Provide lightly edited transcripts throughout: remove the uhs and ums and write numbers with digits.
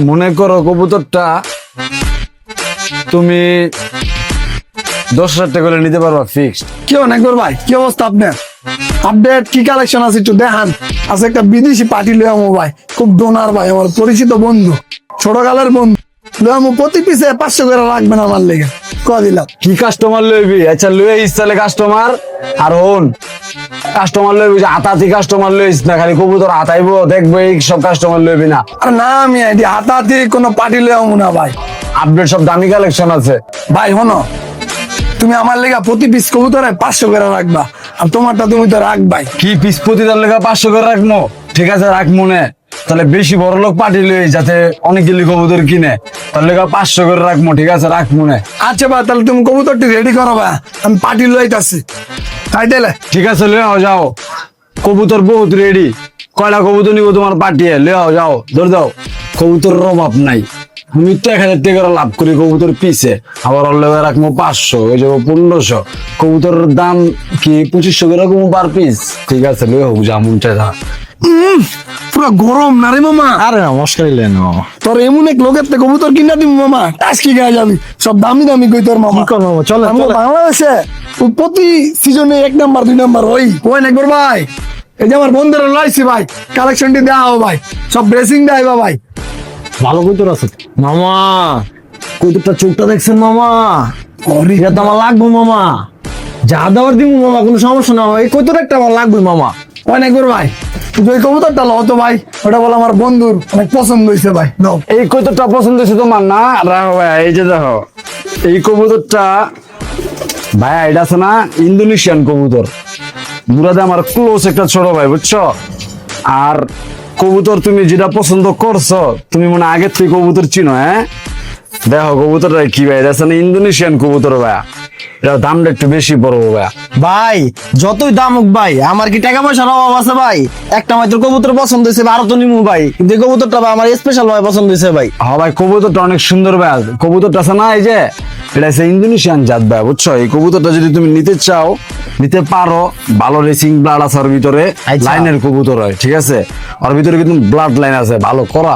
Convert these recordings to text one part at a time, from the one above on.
মনে করো কবুতরটা তুমি 10,000 টাকা করে নিতে পারবা ফিক্সড। কি অনেকবার ভাই, কি অবস্থা আপনার? আপডেট কি কালেকশন আছে একটু দেখান। আছে একটা বিদেশি পার্টি লয়ামো ভাই, খুব ডোনার ভাই, আমার পরিচিত বন্ধু, ছোটকালের বন্ধু। লয়ামো প্রতি পিসে 500 করে রাখবেন আমার লেগে, কয়া দিলাম। কি কাস্টমার লইবি? আচ্ছা লয়ে ইসলে কাস্টমার আর হন কাস্টমার লইবি, যে আতাতি কাস্টমার লইস না, খালি কবুতর আতাইবো দেখবো এই সব কাস্টমার লইবি না। আর না, আমি আইডি হাতাহাতি কোনো পার্টি লয়ামো না ভাই। আপডেট সব দামি কালেকশন আছে। ভাই হনো, তুমি আমার লেগা প্রতি পিস কবুতরে 500 করে রাখবা, আর তোমারটা তুমি তো রাখবাই। কি পিস প্রতিদার লেখা 500 করে রাখবো? ঠিক আছে রাখবো না, তাহলে বেশি বড় লোক পার্টি লই যাতে অনেকগুলি কবুতর কিনে, তার লেখা 500 করে রাখবো। ঠিক আছে রাখবো না। আচ্ছা ভাই, তাহলে তুমি কবুতরটি রেডি করো ভাই, আমি পার্টি লইতাছি। তাই দিলে ঠিক আছে লয়ে যাও, কবুতর বহুত রেডি। কয়টা কবুতর নিবো তোমার পাঠিয়ে লয়ে যাও, ধরে দাও। কবুতরের অভাব নাই, আমি তো 1000 টাকা করে লাভ করি কবুতর পিছে, আবার লয়ে রাখবো 500, হয়ে যাবো 1500। কবুতরের দাম কি 2500 করে রাখবো পার পিস। ঠিক আছে লয়ে হোক, যেমন চাই। পুরো গরম না রে মামা? আরে নমস্কার ইলেন মামা। তোর এমন এক লোকের থেকে কবুতর কিনা দিব মামা, টাস্কি গায়ে যাবি, সব দামি দামি কই তোর মামা। কি কর মামা, চলে আমরা বাংলাদেশে প্রতি সিজনে 1 নাম্বার 2 নাম্বার ওই একবার ভাই। এই যে আমার বন্ধুরা লাইছি ভাই, কালেকশনটি দেওয়া ভাই, সব ড্রেসিং দেয় ভাই। ভালো কইতর আছে মামা। কইতরটা চোখটা দেখছেন মামা? এটা তো আমার লাগবে মামা, যা দেওয়ার দিব মামা, কোনো সমস্যা না। এই কইতর একটা আমার লাগবে মামা। একবার ভাই ওই কবুতরটা লো তো ভাই, ওটা বলে আমার বন্ধুর অনেক পছন্দ হয়েছে ভাই। নাও। এই কবুতরটা পছন্দ হয়েছে তোমার না? রাখো ভাই, এই যে দেখো এই কবুতরটা ভাই, এটা আছে না ইন্দোনেশিয়ান কবুতর, মুরাদে আমার ক্লোজ একটা ছোট ভাই, বুঝছো? আর কবুতর তুমি যেটা পছন্দ করছো, তুমি মনে আগে থেকে কবুতর চিনো। হ্যাঁ দেখো কবুতরটা কি ভাই, এটা আছে না ইন্দোনেশিয়ান কবুতর ভাই, এটা দামটা একটু বেশি পড়বো ভাই। ভাই যতই দাম হোক ভাই, আমার কি টাকা পয়সার অভাব আছে ভাই? একটা মাত্র কবুতর পছন্দ হয়েছে, আরো তো নিমু ভাই, কিন্তু এই কবুতরটা ভাই আমার স্পেশাল ভাই পছন্দ হয়েছে ভাই। হ্যাঁ ভাই, কবুতরটা অনেক সুন্দর ভাই। কবুতরটা আছে না এই যে, এটা আছে ইন্দোনেশিয়ান জাত ভাই, বুঝছো? এই কবুতরটা যদি তুমি নিতে চাও নিতে পারো, ভালো রেসিং ব্লাড আছে ওর ভিতরে, লাইনের কবুতর হয়। ঠিক আছে, ওর ভিতরে কিন্তু ব্লাড লাইন আছে ভালো করা।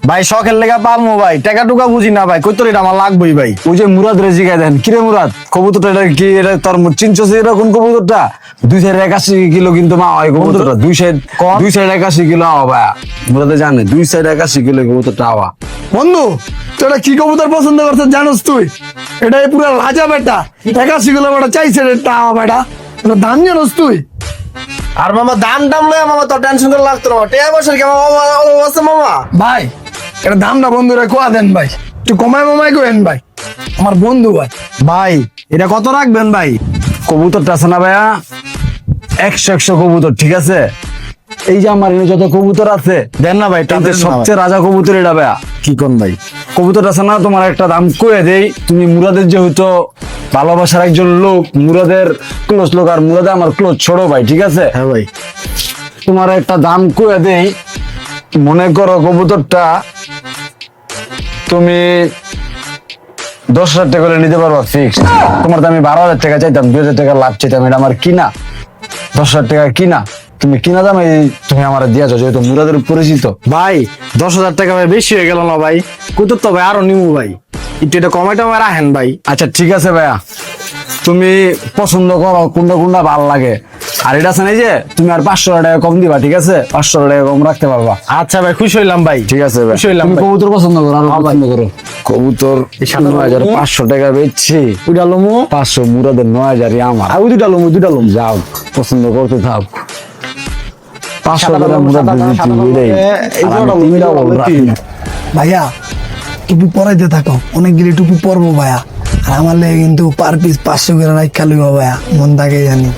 ভাই শখের লেগা পারমো ভাই, টাকা টুকা বুঝি না ভাই, কইতর এটা আমার লাগবেই ভাই। ওই যে মুরাদ রে জিগাই দেন, কিরে মুরাদ কবুতরটা এটা কি, এটা তোর চিনছো এরকম কবুতরটা 281 কিলো কিন্তু মা হয় কবুতরটা, 281 কিলো আওয়া ভাই। মুরাদে জানে 281 কিলো কবুতরটা আওয়া। বন্ধু তোরা কি কবুতর পছন্দ করছিস জানোস তুই? এটাই পুরো রাজা বেটা, 81 কিলো বেটা চাইছে এটা আমার বেটা, এটা দাম জানোস তুই? আর মামা দাম টাম লয় মামা তো টেনশন করে লাগতো না, টাকা পয়সার কি মামা আছে মামা? ভাই এটা দামটা বন্ধুরা কোয়া দেন ভাই, একটু কমায় মমায় করেন ভাই, আমার বন্ধু ভাই। ভাই এটা কত রাখবেন ভাই? কবুতরটা আছে না ভাইয়া 100 কবুতর। ঠিক আছে, এই যে আমার এখানে যত কবুতর আছে দেন না ভাই, তাতে সবচেয়ে রাজা কবুতর এটা ভাইয়া। কি কোন ভাই? কবুতরটা আছে না, তোমার একটা দাম কয়ে দেই। তুমি মুরাদের যেহেতু ভালোবাসার একজন লোক, মুরাদের ক্লোজ লোক, আর মুরাদে আমার ক্লোজ ছোট ভাই। ঠিক আছে, হ্যাঁ ভাই তোমার একটা দাম কয়ে দেই। মনে করো কবুতরটা তুমি 10,000 টাকা করে নিতে পারবা ফিক্সড। তোমার তো আমি 12,000 টাকা চাইতাম, 2,000 টাকা লাভ চাইতাম, এটা আমার কিনা 10,000 টাকা কিনা। তুমি কিনা দাম তুমি আমার দিয়েছো, যেহেতু মুরাদের পরিচিত। ভাই 10,000 টাকা ভাই বেশি হয়ে গেল না ভাই? কইতর তো ভাই আরো নিমু ভাই, একটু এটা কমাইটা আমার রাখেন ভাই। আচ্ছা ঠিক আছে ভাইয়া, তুমি পছন্দ করো কোনটা কোনটা ভালো লাগে। আর এটা আছে না যে, তুমি আর 500 টাকা কম দিবা। ঠিক আছে, 500 টাকা কম রাখতে পারবা। আচ্ছা ভাই খুশি হইলাম ভাই। ঠিক আছে ভাই, খুশি হইলাম তুমি ভাই। কবুতর পছন্দ করো, আর পছন্দ করো কবুতর। 9,500 টাকা বেচছি, দুইটা লমু 500 মুরাদের, 9,000 আমার। আর দুইটা লমু যাও পছন্দ করতে থাক। 500 টাকা মুরাদ ভাইয়া টুপি পরাইতে থাকো, অনেকগুলি টুপি পরবো ভাইয়া, আর আমার লেগে কিন্তু পার পিস 500 করে রাখা লইব ভাইয়া, মন থাকে জানি।